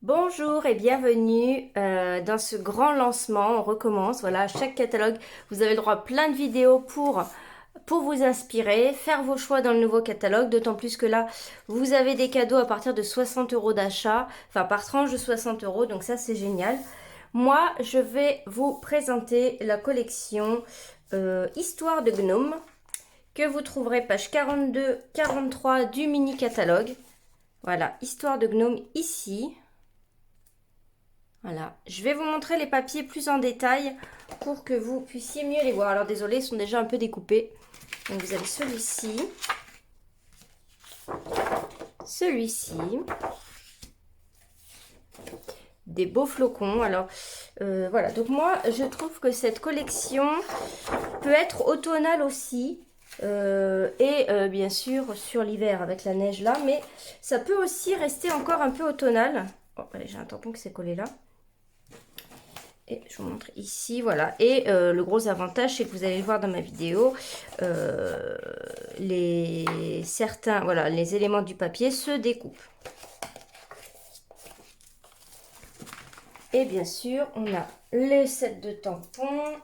Bonjour et bienvenue dans ce grand lancement. On recommence. Voilà, chaque catalogue, vous avez le droit à plein de vidéos pour vous inspirer, faire vos choix dans le nouveau catalogue. D'autant plus que là, vous avez des cadeaux à partir de 60 euros d'achat, enfin par tranche de 60 euros. Donc ça, c'est génial. Moi, je vais vous présenter la collection Histoire de Gnome que vous trouverez page 42-43 du mini catalogue. Voilà, Histoire de Gnome ici. Voilà, je vais vous montrer les papiers plus en détail pour que vous puissiez mieux les voir. Alors désolé, ils sont déjà un peu découpés. Donc vous avez celui-ci, des beaux flocons. Alors voilà, donc moi je trouve que cette collection peut être automnale aussi. Bien sûr sur l'hiver avec la neige là, mais ça peut aussi rester encore un peu automnal. Oh, j'ai un tampon qui s'est collé là. Et je vous montre ici, voilà. Et le gros avantage, c'est que vous allez le voir dans ma vidéo, voilà, les éléments du papier se découpent. Et bien sûr, on a le set de tampons,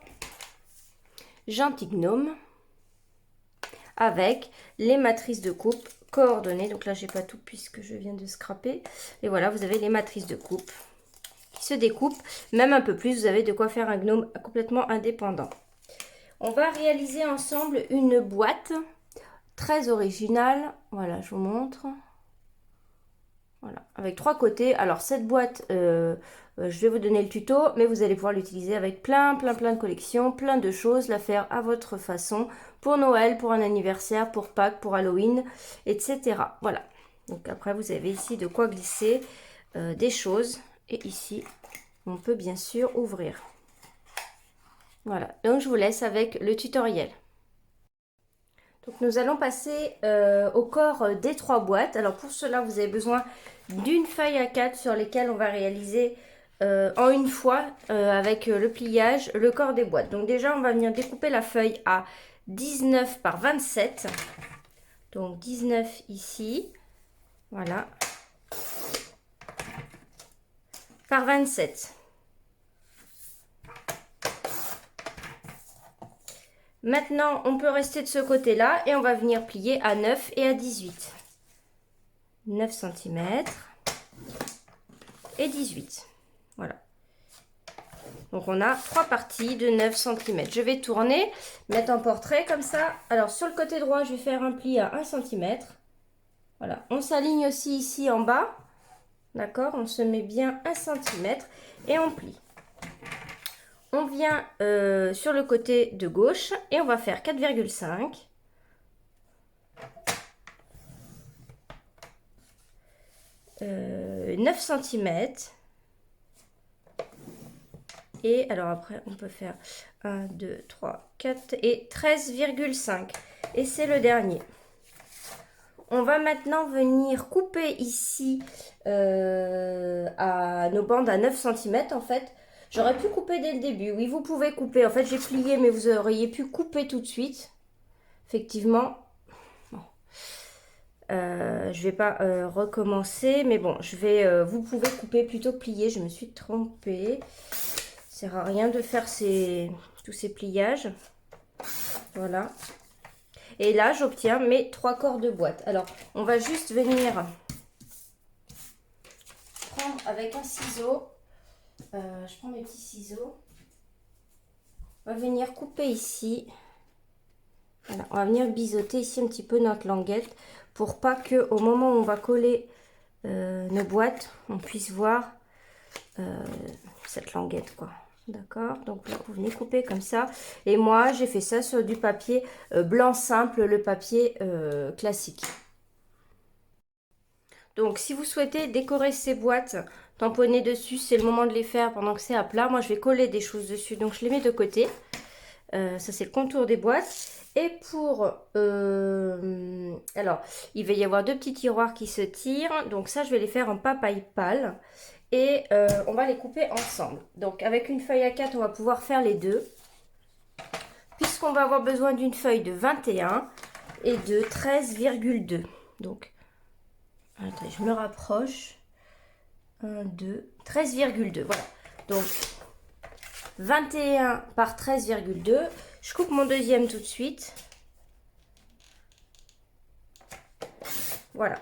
Gentil Gnome, avec les matrices de coupe coordonnées. Donc là, j'ai pas tout puisque je viens de scraper. Et voilà, vous avez les matrices de coupe qui se découpent. Même un peu plus, vous avez de quoi faire un gnome complètement indépendant. On va réaliser ensemble une boîte très originale. Voilà, je vous montre. Voilà, avec 3 côtés. Alors cette boîte, je vais vous donner le tuto, mais vous allez pouvoir l'utiliser avec plein de collections, plein de choses, la faire à votre façon, pour Noël, pour un anniversaire, pour Pâques, pour Halloween, etc. Voilà. Donc après, vous avez ici de quoi glisser des choses. Et ici, on peut bien sûr ouvrir. Voilà, donc je vous laisse avec le tutoriel. Donc nous allons passer au corps des 3 boîtes. Alors pour cela, vous avez besoin d'une feuille A4 sur lesquelles on va réaliser en une fois avec le pliage le corps des boîtes. Donc déjà, on va venir découper la feuille à 19 par 27. Donc 19 ici, voilà, par 27. Maintenant, on peut rester de ce côté-là et on va venir plier à 9 et à 18. 9 cm et 18. Voilà. Donc, on a 3 parties de 9 cm. Je vais tourner, mettre en portrait comme ça. Alors, sur le côté droit, je vais faire un pli à 1 cm. Voilà. On s'aligne aussi ici en bas. D'accord? On se met bien 1 cm et on plie. On vient sur le côté de gauche et on va faire 4,5. 9 cm. Et alors après, on peut faire 1, 2, 3, 4 et 13,5. Et c'est le dernier. On va maintenant venir couper ici à nos bandes à 9 cm en fait. J'aurais pu couper dès le début. Oui, vous pouvez couper. En fait, j'ai plié, mais vous auriez pu couper tout de suite. Effectivement. Bon. Je vais pas recommencer, mais bon, vous pouvez couper plutôt que plier. Je me suis trompée. Ça sert à rien de faire tous ces pliages. Voilà. Et là, j'obtiens mes 3 corps de boîte. Alors, on va juste venir prendre avec un ciseau. Je prends mes petits ciseaux. On va venir couper ici. Voilà, on va venir biseauter ici un petit peu notre languette pour pas que au moment où on va coller nos boîtes, on puisse voir cette languette, quoi. D'accord, donc là, vous venez couper comme ça. Et moi, j'ai fait ça sur du papier blanc simple, le papier classique. Donc, si vous souhaitez décorer ces boîtes, tamponner dessus, c'est le moment de les faire pendant que c'est à plat. Moi, je vais coller des choses dessus, donc je les mets de côté. Ça, c'est le contour des boîtes. Et alors, il va y avoir 2 petits tiroirs qui se tirent. Donc ça, je vais les faire en papaye pâle. Et on va les couper ensemble. Donc, avec une feuille A4, on va pouvoir faire les deux. Puisqu'on va avoir besoin d'une feuille de 21 et de 13,2. Donc, attendez, je me rapproche. 1, 2, 13,2. Voilà. Donc, 21 par 13,2. Je coupe mon deuxième tout de suite. Voilà.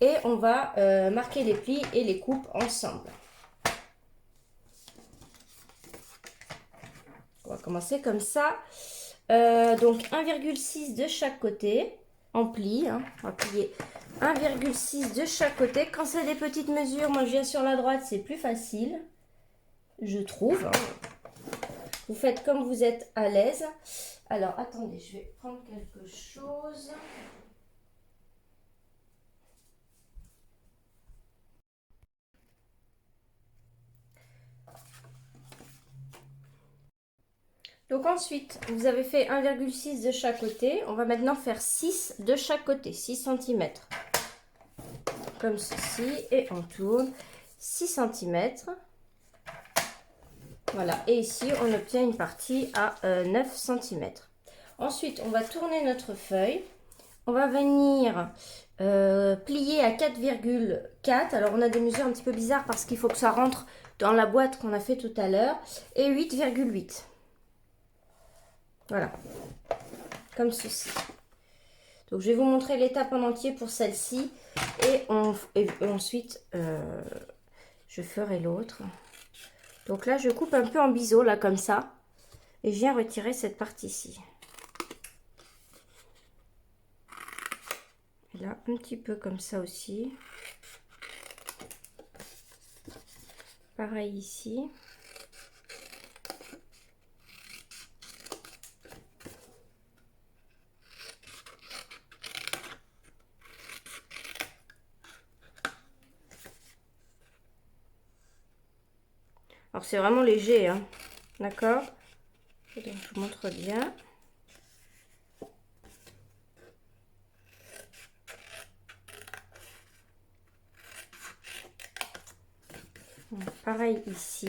Et on va marquer les plis et les coupes ensemble. On va commencer comme ça. Donc 1,6 de chaque côté en pli. Hein. On va plier 1,6 de chaque côté. Quand c'est des petites mesures, moi je viens sur la droite, c'est plus facile, je trouve. Hein. Vous faites comme vous êtes à l'aise. Alors attendez, je vais prendre quelque chose. Donc ensuite, vous avez fait 1,6 de chaque côté. On va maintenant faire 6 de chaque côté, 6 cm. Comme ceci. Et on tourne 6 cm. Voilà. Et ici, on obtient une partie à 9 cm. Ensuite, on va tourner notre feuille. On va venir plier à 4,4. Alors, on a des mesures un petit peu bizarres parce qu'il faut que ça rentre dans la boîte qu'on a fait tout à l'heure. Et 8,8. Voilà, comme ceci. Donc, je vais vous montrer l'étape en entier pour celle-ci. Et ensuite, je ferai l'autre. Donc là, je coupe un peu en biseau, là, comme ça. Et je viens retirer cette partie-ci. Et là, un petit peu comme ça aussi. Pareil ici. Alors, c'est vraiment léger, hein. D'accord? Donc, je vous montre bien. Donc, pareil ici.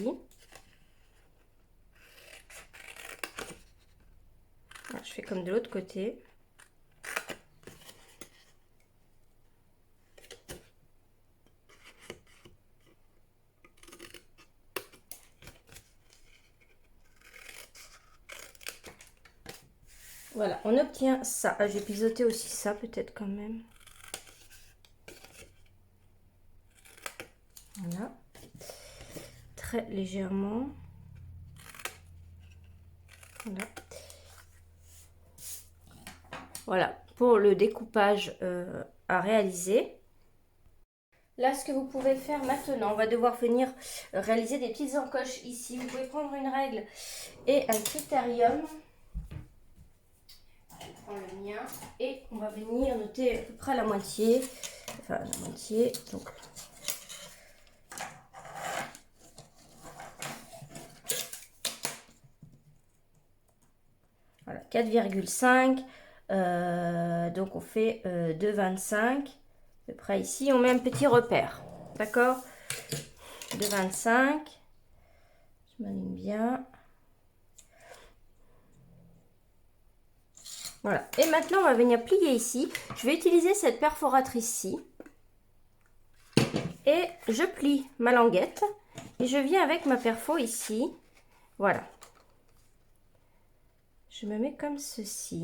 Alors, je fais comme de l'autre côté. Voilà, on obtient ça. Ah, j'ai pisoté aussi ça, peut-être quand même. Voilà. Très légèrement. Voilà. Voilà, pour le découpage à réaliser. Là, ce que vous pouvez faire maintenant, on va devoir venir réaliser des petites encoches ici. Vous pouvez prendre une règle et un critérium. Je prends le mien et on va venir noter à peu près la moitié. Enfin, la moitié. Donc, voilà, 4,5. Donc, on fait 2,25. À peu près ici, on met un petit repère. D'accord? 2,25. Je m'aligne bien. Voilà. Et maintenant, on va venir plier ici. Je vais utiliser cette perforatrice-ci. Et je plie ma languette. Et je viens avec ma perfo ici. Voilà. Je me mets comme ceci.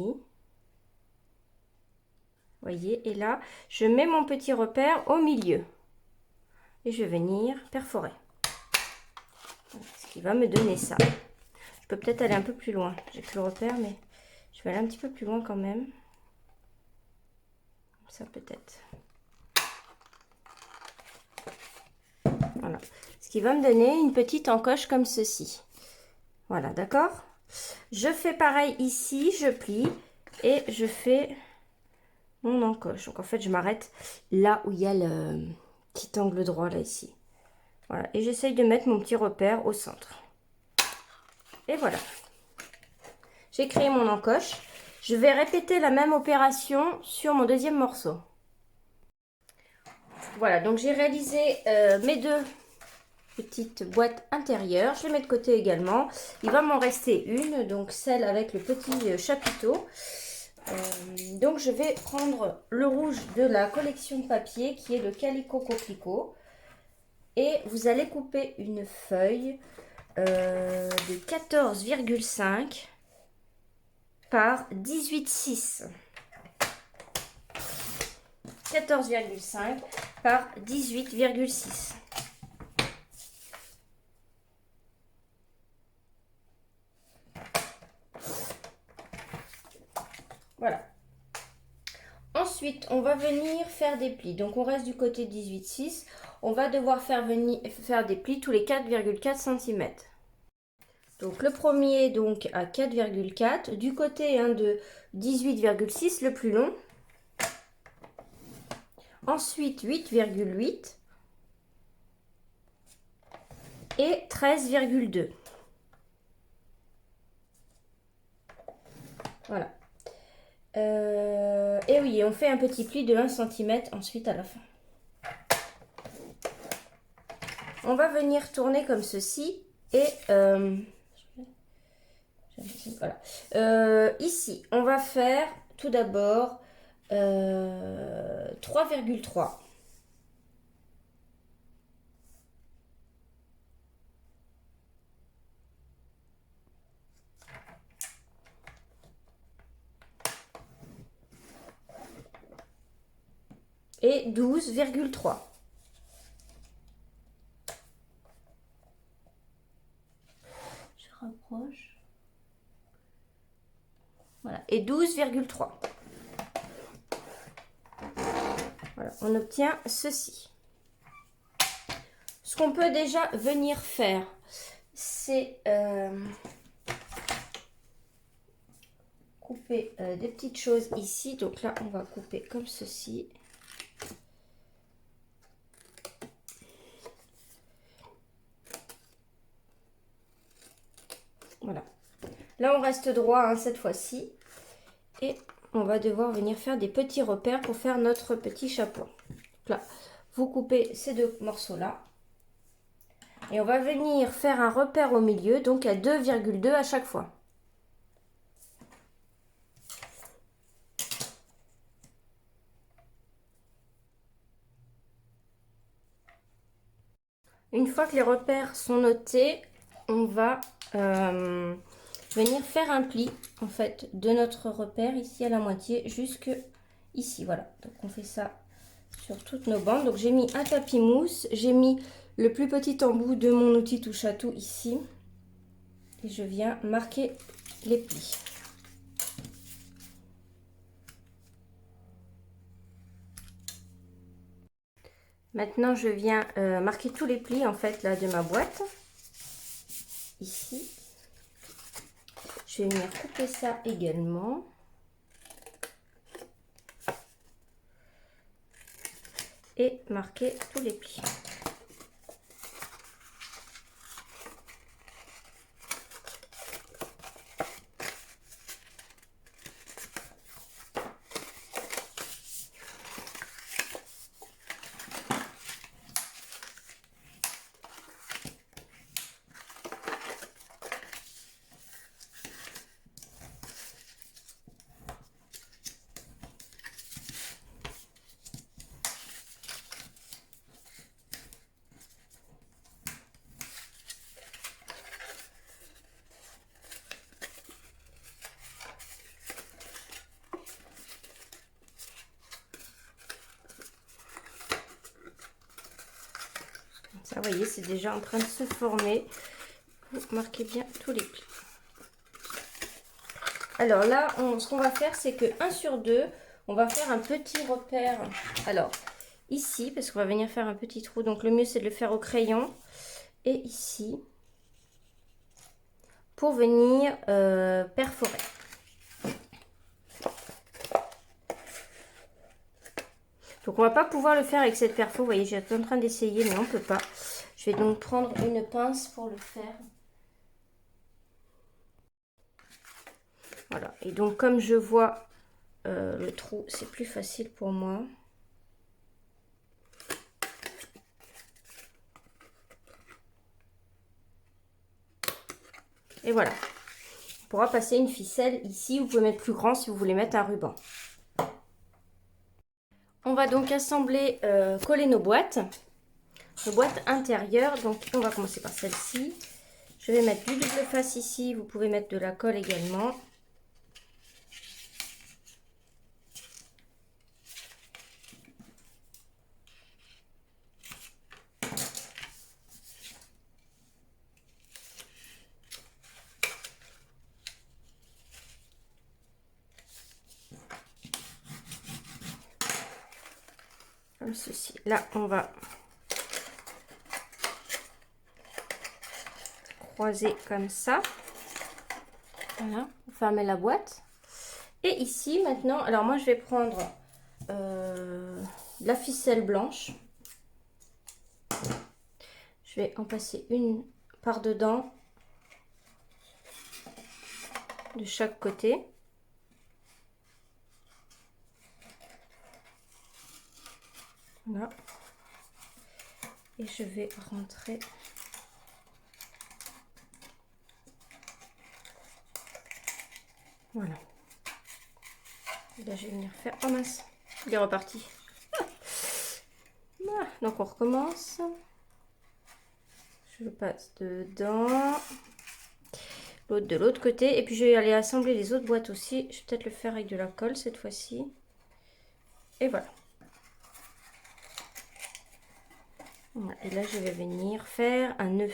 Vous voyez, et là, je mets mon petit repère au milieu. Et je vais venir perforer. Voilà, ce qui va me donner ça. Je peux peut-être aller un peu plus loin. J'ai que le repère, mais je vais aller un petit peu plus loin quand même. Comme ça peut-être. Voilà. Ce qui va me donner une petite encoche comme ceci. Voilà, d'accord? Je fais pareil ici, je plie et je fais mon encoche. Donc en fait, je m'arrête là où il y a le petit angle droit là ici. Voilà, et j'essaye de mettre mon petit repère au centre. Et voilà. J'ai créé mon encoche. Je vais répéter la même opération sur mon deuxième morceau. Voilà, donc j'ai réalisé mes deux petites boîtes intérieures. Je les mets de côté également. Il va m'en rester une, donc celle avec le petit chapiteau. Donc je vais prendre le rouge de la collection de papier qui est le Calico Coquelicot. Et vous allez couper une feuille de 14,5 par 18,6. 14,5 par 18,6. Voilà. Ensuite, on va venir faire des plis. Donc, on reste du côté 18,6. On va devoir faire des plis tous les 4,4 cm. Donc, le premier donc à 4,4. Du côté de 18,6, le plus long. Ensuite, 8,8. Et 13,2. Voilà. Et oui, on fait un petit pli de 1 cm ensuite à la fin. On va venir tourner comme ceci et voilà. Ici, on va faire tout d'abord 3,3. Et 12,3. Je rapproche. Voilà. Et 12,3. Voilà. On obtient ceci. Ce qu'on peut déjà venir faire, c'est couper des petites choses ici. Donc là, on va couper comme ceci. Voilà. Là, on reste droit cette fois-ci. Et on va devoir venir faire des petits repères pour faire notre petit chapeau. Donc là, vous coupez ces deux morceaux-là. Et on va venir faire un repère au milieu, donc à 2,2 à chaque fois. Une fois que les repères sont notés, on va venir faire un pli en fait de notre repère ici à la moitié jusque ici. Voilà, donc on fait ça sur toutes nos bandes. Donc j'ai mis un tapis mousse, j'ai mis le plus petit embout de mon outil touche à tout ici et je viens marquer les plis. Maintenant, je viens marquer tous les plis en fait là de ma boîte. Ici. Je vais venir couper ça également. Et marquer tous les plis. Ça, vous voyez, c'est déjà en train de se former. Vous marquez bien tous les plis. Alors là, ce qu'on va faire, c'est que 1 sur 2, on va faire un petit repère. Alors, ici, parce qu'on va venir faire un petit trou. Donc, le mieux, c'est de le faire au crayon. Et ici, pour venir perforer. Donc, on va pas pouvoir le faire avec cette perfo. Vous voyez, j'étais en train d'essayer, mais on peut pas. Je vais donc prendre une pince pour le faire. Voilà. Et donc, comme je vois le trou, c'est plus facile pour moi. Et voilà. On pourra passer une ficelle ici. Vous pouvez mettre plus grand si vous voulez mettre un ruban. On va donc assembler, coller nos boîtes. nos boîtes intérieures. Donc on va commencer par celle-ci. Je vais mettre du double face ici. Vous pouvez mettre de la colle également. Comme ceci. Là, on va croiser comme ça. Voilà, vous fermez la boîte. Et ici, maintenant, alors moi, je vais prendre la ficelle blanche. Je vais en passer une par dedans de chaque côté. Voilà. Et je vais rentrer. Voilà. Et là, je vais venir faire. Oh mince, il est reparti. Voilà. Donc, on recommence. Je passe dedans. L'autre de l'autre côté. Et puis, je vais aller assembler les autres boîtes aussi. Je vais peut-être le faire avec de la colle cette fois-ci. Et voilà. Et là, je vais venir faire un nœud.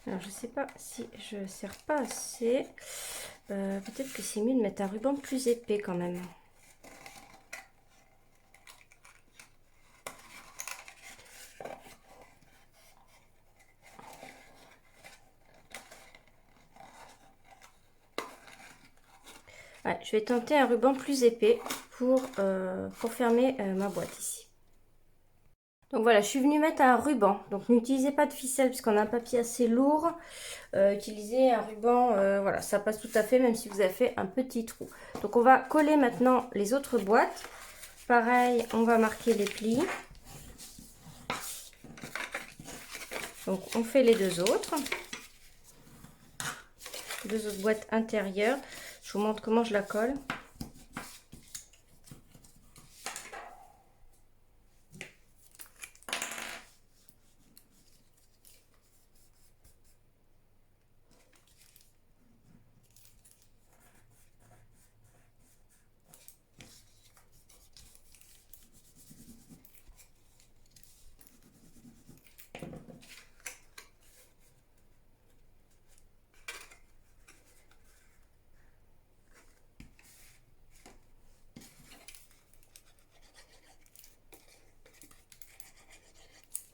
Alors, je sais pas si je serre pas assez. Peut-être que c'est mieux de mettre un ruban plus épais quand même. Ouais, je vais tenter un ruban plus épais pour fermer ma boîte ici. Donc voilà, je suis venue mettre un ruban. Donc n'utilisez pas de ficelle puisqu'on a un papier assez lourd. Utilisez un ruban, voilà, ça passe tout à fait même si vous avez fait un petit trou. Donc on va coller maintenant les autres boîtes. Pareil, on va marquer les plis. Donc on fait les deux autres. Deux autres boîtes intérieures. Je vous montre comment je la colle.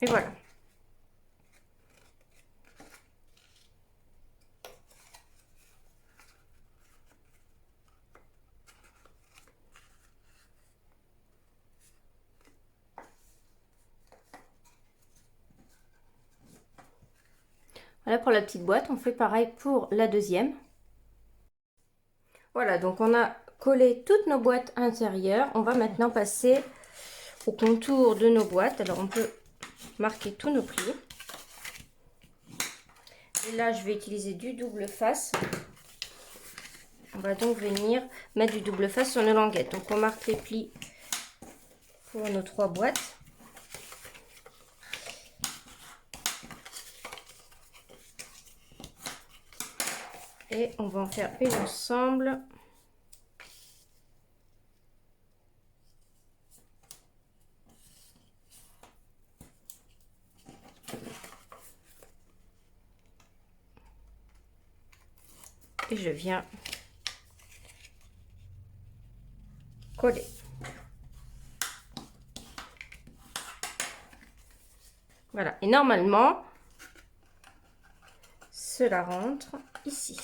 Et voilà. Voilà pour la petite boîte. On fait pareil pour la deuxième. Voilà, donc on a collé toutes nos boîtes intérieures. On va maintenant passer au contour de nos boîtes. Alors on peut marquer tous nos plis. Et là, je vais utiliser du double face. On va donc venir mettre du double face sur nos languettes. Donc on marque les plis pour nos 3 boîtes. Et on va en faire une ensemble. Et je viens coller. Voilà. Et normalement, cela rentre ici.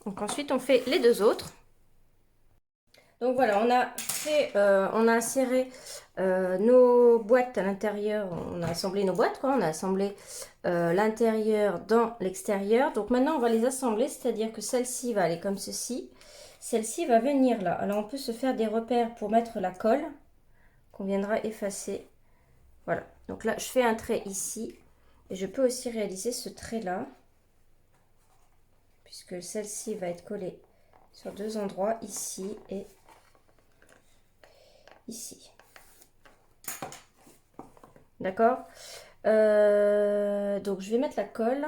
Donc ensuite, on fait les deux autres. Donc voilà, on a inséré nos boîtes à l'intérieur, on a assemblé nos boîtes, quoi. On a assemblé l'intérieur dans l'extérieur. Donc maintenant, on va les assembler, c'est-à-dire que celle-ci va aller comme ceci. Celle-ci va venir là. Alors, on peut se faire des repères pour mettre la colle qu'on viendra effacer. Voilà. Donc là, je fais un trait ici. Et je peux aussi réaliser ce trait-là. Puisque celle-ci va être collée sur deux endroits, ici et ici. D'accord. Donc, je vais mettre la colle.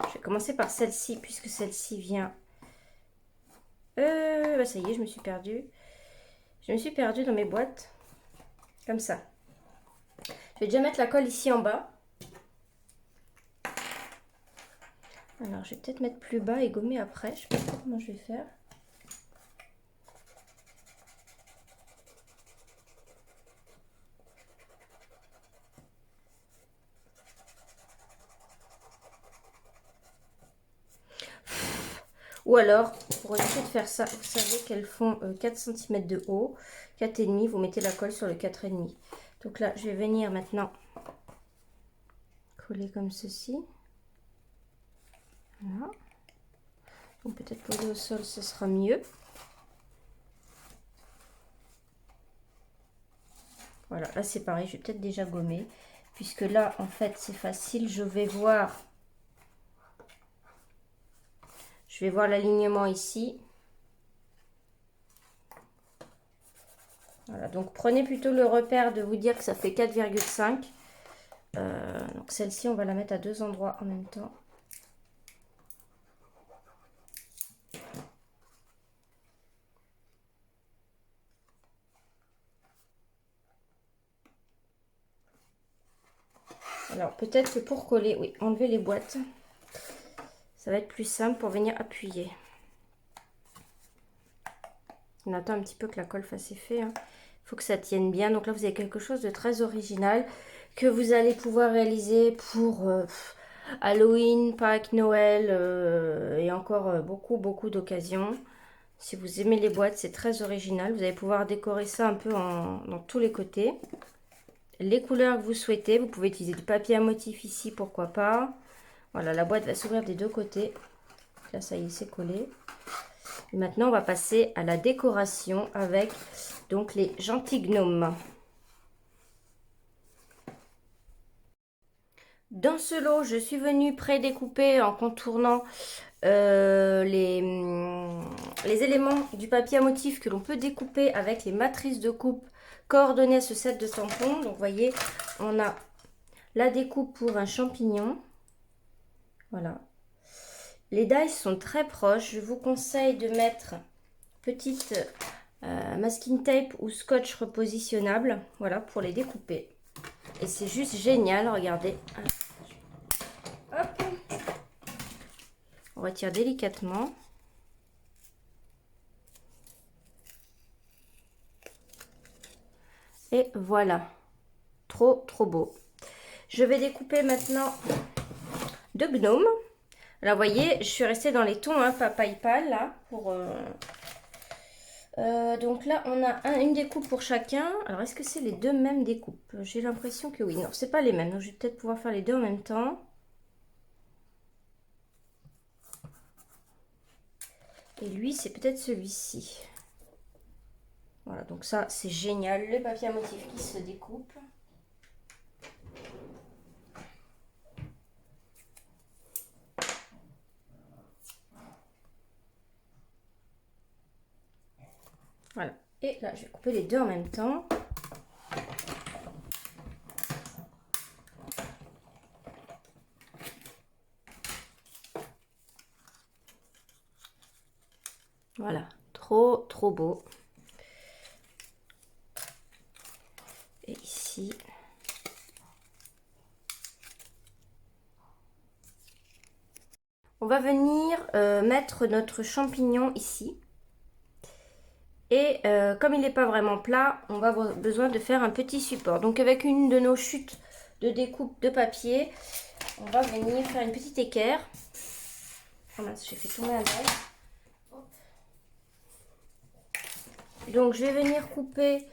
Je vais commencer par celle-ci, puisque celle-ci vient... bah ça y est, je me suis perdue. Je me suis perdue dans mes boîtes. Comme ça. Je vais déjà mettre la colle ici en bas. Alors, je vais peut-être mettre plus bas et gommer après. Je ne sais pas comment je vais faire. Ou alors, pour éviter de faire ça, vous savez qu'elles font 4 cm de haut, 4,5, vous mettez la colle sur le 4,5. Donc là, je vais venir maintenant coller comme ceci. Voilà. Donc peut-être poser au sol, ce sera mieux. Voilà, là c'est pareil, je vais peut-être déjà gommer. Puisque là, en fait, c'est facile, je vais voir l'alignement ici. Voilà, donc prenez plutôt le repère de vous dire que ça fait 4,5. Donc celle-ci, on va la mettre à deux endroits en même temps. Alors peut-être que pour coller, oui, enlever les boîtes, ça va être plus simple pour venir appuyer. On attend un petit peu que la colle fasse effet. Il faut que ça tienne bien. Donc là, vous avez quelque chose de très original que vous allez pouvoir réaliser pour Halloween, Pâques, Noël et encore beaucoup d'occasions. Si vous aimez les boîtes, c'est très original. Vous allez pouvoir décorer ça un peu dans tous les côtés. Les couleurs que vous souhaitez. Vous pouvez utiliser du papier à motif ici, pourquoi pas. Voilà, la boîte va s'ouvrir des deux côtés. Là, ça y est, c'est collé. Et maintenant, on va passer à la décoration avec donc les gentils gnomes. Dans ce lot, je suis venue pré-découper en contournant les éléments du papier à motif que l'on peut découper avec les matrices de coupe coordonnées à ce set de tampons. Donc, vous voyez, on a la découpe pour un champignon. Voilà. Les dies sont très proches. Je vous conseille de mettre petite masking tape ou scotch repositionnable. Voilà, pour les découper. Et c'est juste génial, regardez. Hop. On retire délicatement. Et voilà. Trop beau. Je vais découper maintenant deux gnomes. Alors, vous voyez, je suis restée dans les tons, papaye pâle, là, pour... donc là, on a une découpe pour chacun. Alors, est-ce que c'est les deux mêmes découpes? J'ai l'impression que oui. Non, c'est pas les mêmes. Donc, je vais peut-être pouvoir faire les deux en même temps. Et lui, c'est peut-être celui-ci. Voilà, donc ça, c'est génial. Le papier à motif qui se découpe. Voilà. Et là, je vais couper les deux en même temps. Voilà. Trop beau. Et ici. On va venir mettre notre champignon ici. Et comme il n'est pas vraiment plat, on va avoir besoin de faire un petit support. Donc avec une de nos chutes de découpe de papier, on va venir faire une petite équerre. Oh mince, j'ai fait tomber un œil. Donc je vais venir couper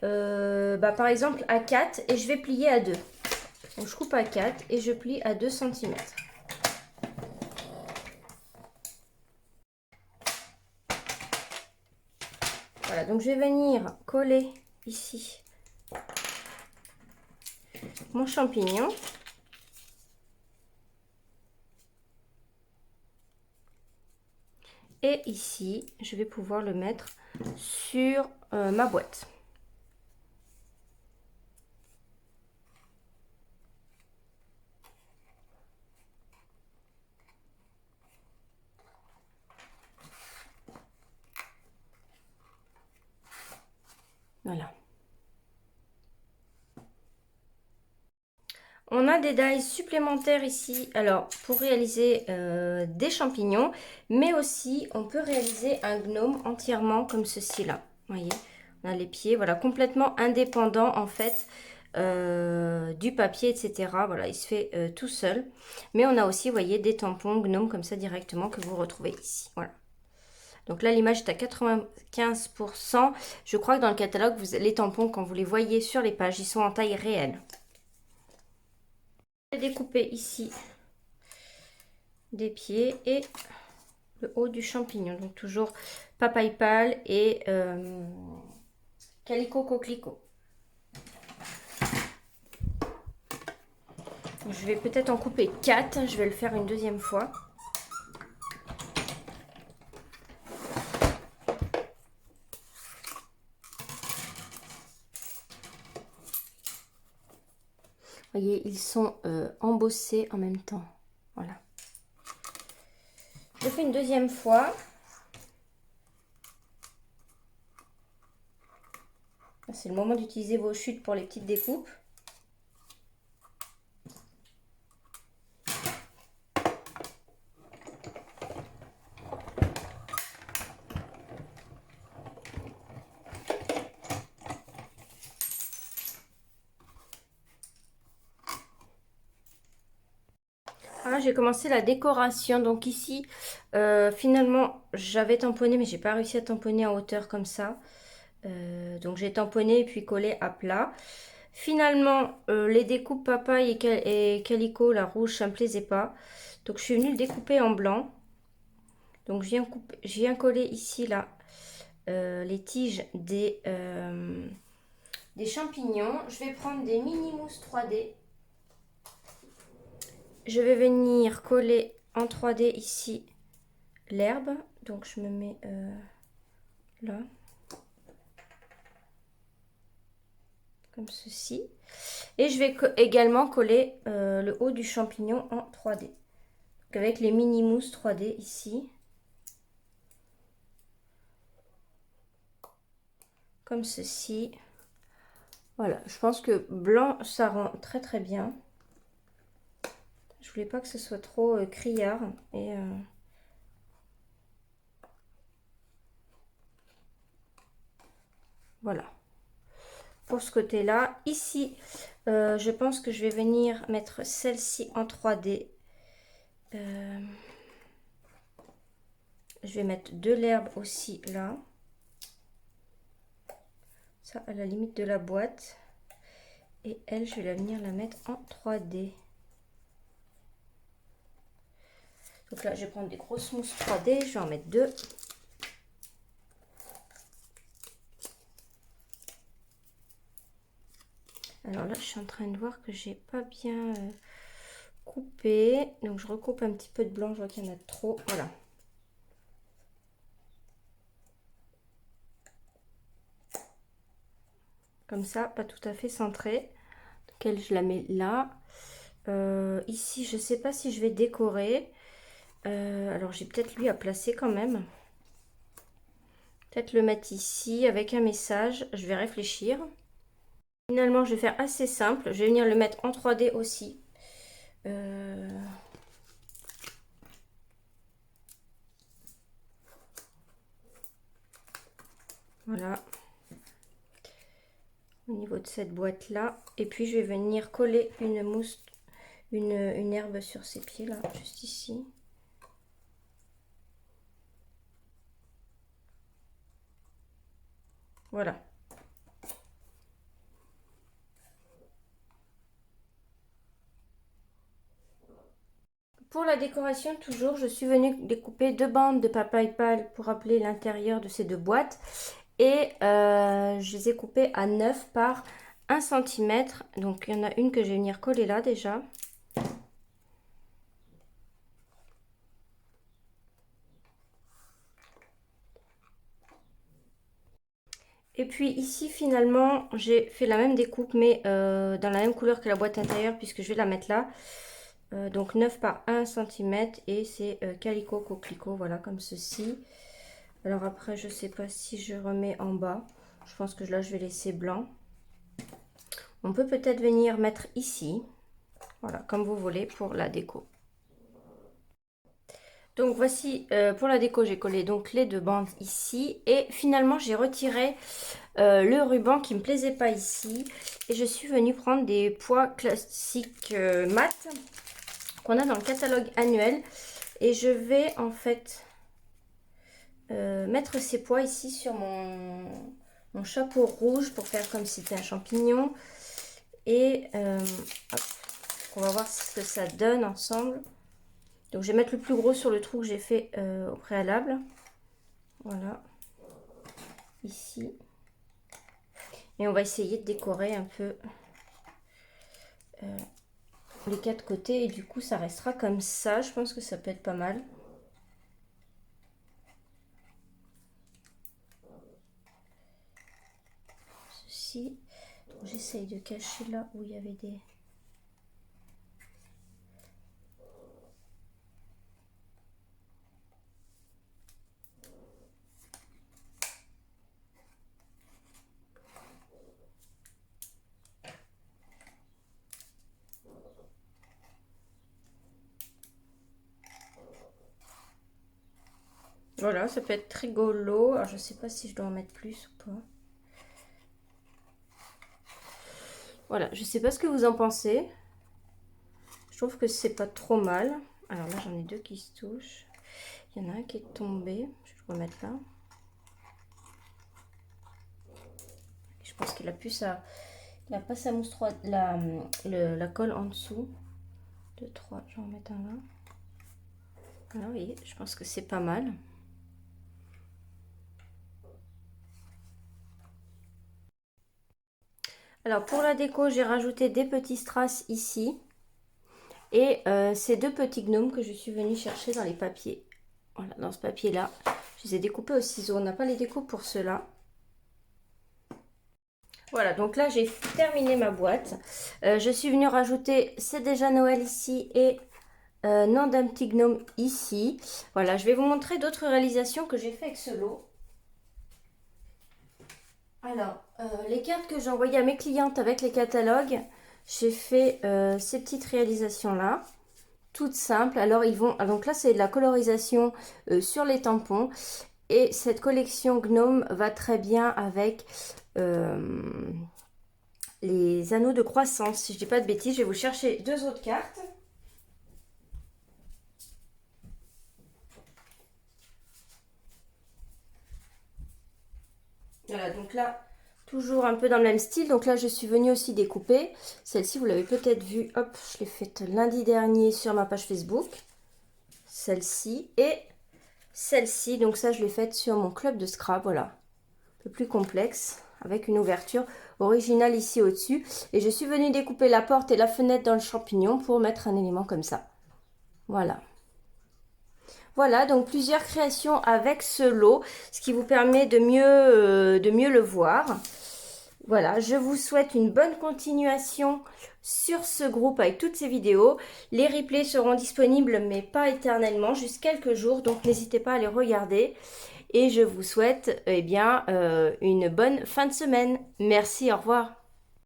par exemple à 4 et je vais plier à 2. Donc je coupe à 4 et je plie à 2 cm. Voilà, donc je vais venir coller ici mon champignon. Et ici, je vais pouvoir le mettre sur ma boîte. Voilà. On a des dies supplémentaires ici, alors pour réaliser des champignons, mais aussi on peut réaliser un gnome entièrement comme ceci là. Vous voyez, on a les pieds, voilà, complètement indépendant en fait du papier, etc. Voilà, il se fait tout seul. Mais on a aussi, vous voyez, des tampons gnome comme ça directement que vous retrouvez ici. Voilà. Donc là, l'image est à 95%. Je crois que dans le catalogue, les tampons, quand vous les voyez sur les pages, ils sont en taille réelle. Je vais découper ici des pieds et le haut du champignon. Donc toujours papaye pâle et calico coquelicot. Je vais peut-être en couper 4. Je vais le faire une deuxième fois. Vous voyez, ils sont embossés en même temps. Voilà. Je fais une deuxième fois. C'est le moment d'utiliser vos chutes pour les petites découpes. Ah, j'ai commencé la décoration. Donc ici, finalement, j'avais tamponné, mais j'ai pas réussi à tamponner en hauteur comme ça. Donc j'ai tamponné et puis collé à plat. Finalement, les découpes papaye et calico, la rouge, ça me plaisait pas. Donc je suis venue le découper en blanc. Donc je viens coller ici là les tiges des champignons. Je vais prendre des mini mousses 3D. Je vais venir coller en 3D ici l'herbe. Donc je me mets là. Comme ceci. Et je vais également coller le haut du champignon en 3D. Donc avec les mini mousses 3D ici. Comme ceci. Voilà, je pense que blanc, ça rend très très bien. Je voulais pas que ce soit trop criard. Et voilà. Pour ce côté-là. Ici, je pense que je vais venir mettre celle-ci en 3D. Je vais mettre de l'herbe aussi là. Ça à la limite de la boîte. Et elle, je vais venir la mettre en 3D. Donc là, je vais prendre des grosses mousses 3D. Je vais en mettre 2. Alors là, je suis en train de voir que j'ai pas bien coupé. Donc je recoupe un petit peu de blanc. Je vois qu'il y en a trop. Voilà. Comme ça, pas tout à fait centré. Donc elle, je la mets là. Ici, je sais pas si je vais décorer. Alors j'ai peut-être lui à placer quand même. Peut-être le mettre ici avec un message. Je vais réfléchir. Finalement, je vais faire assez simple. Je vais venir le mettre en 3D aussi. Voilà. Au niveau de cette boîte là. Et puis je vais venir coller une mousse, une herbe sur ses pieds là, juste ici. Voilà. Pour la décoration, toujours, je suis venue découper 2 bandes de papaye pâle pour rappeler l'intérieur de ces 2 boîtes. Et je les ai coupées à 9 par 1 cm. Donc il y en a une que je vais venir coller là déjà. Et puis ici finalement j'ai fait la même découpe mais dans la même couleur que la boîte intérieure puisque je vais la mettre là. Donc 9 par 1 cm et c'est Calico Coquelicot, voilà comme ceci. Alors après je sais pas si je remets en bas, je pense que là je vais laisser blanc. On peut peut-être venir mettre ici, voilà comme vous voulez pour la déco. Donc voici pour la déco j'ai collé donc les deux bandes ici et finalement j'ai retiré le ruban qui me plaisait pas ici et je suis venue prendre des pois classiques mat qu'on a dans le catalogue annuel et je vais en fait mettre ces pois ici sur mon chapeau rouge pour faire comme si c'était un champignon et hop, on va voir ce que ça donne ensemble. Donc je vais mettre le plus gros sur le trou que j'ai fait au préalable, voilà, ici. Et on va essayer de décorer un peu les quatre côtés et du coup ça restera comme ça. Je pense que ça peut être pas mal. Ceci, j'essaye de cacher là où il y avait des... Voilà, ça peut être rigolo. Alors je sais pas si je dois en mettre plus ou pas. Voilà, je sais pas ce que vous en pensez. Je trouve que c'est pas trop mal. Alors là, j'en ai deux qui se touchent. Il y en a un qui est tombé. Je vais le remettre là. Je pense qu'il a plus sa... Il n'a pas sa mousse 3... la colle en dessous. 2, 3, je vais en mettre un là. Voilà, vous voyez, je pense que c'est pas mal. Alors pour la déco, j'ai rajouté des petits strass ici. Et ces deux petits gnomes que je suis venue chercher dans les papiers. Voilà, dans ce papier-là. Je les ai découpés au ciseau. On n'a pas les découpes pour ceux-là. Voilà, donc là, j'ai terminé ma boîte. Je suis venue rajouter C'est déjà Noël ici et nom d'un petit gnome ici. Voilà, je vais vous montrer d'autres réalisations que j'ai fait avec ce lot. Alors, les cartes que j'ai envoyées à mes clientes avec les catalogues, j'ai fait ces petites réalisations-là. Toutes simples. Alors ils vont, donc là c'est de la colorisation sur les tampons et cette collection Gnome va très bien avec les anneaux de croissance. Si je dis pas de bêtises, je vais vous chercher deux autres cartes. Voilà, donc là toujours un peu dans le même style. Donc là je suis venue aussi découper. Celle-ci vous l'avez peut-être vue. Hop, je l'ai faite lundi dernier sur ma page Facebook. Celle-ci et celle-ci, donc ça je l'ai faite sur mon club de scrap, voilà, un peu plus complexe, avec une ouverture originale ici au-dessus. Et je suis venue découper la porte et la fenêtre dans le champignon pour mettre un élément comme ça. Voilà. Voilà, donc plusieurs créations avec ce lot, ce qui vous permet de mieux le voir. Voilà, je vous souhaite une bonne continuation sur ce groupe avec toutes ces vidéos. Les replays seront disponibles, mais pas éternellement, juste quelques jours. Donc, n'hésitez pas à les regarder. Et je vous souhaite, eh bien, une bonne fin de semaine. Merci, au revoir.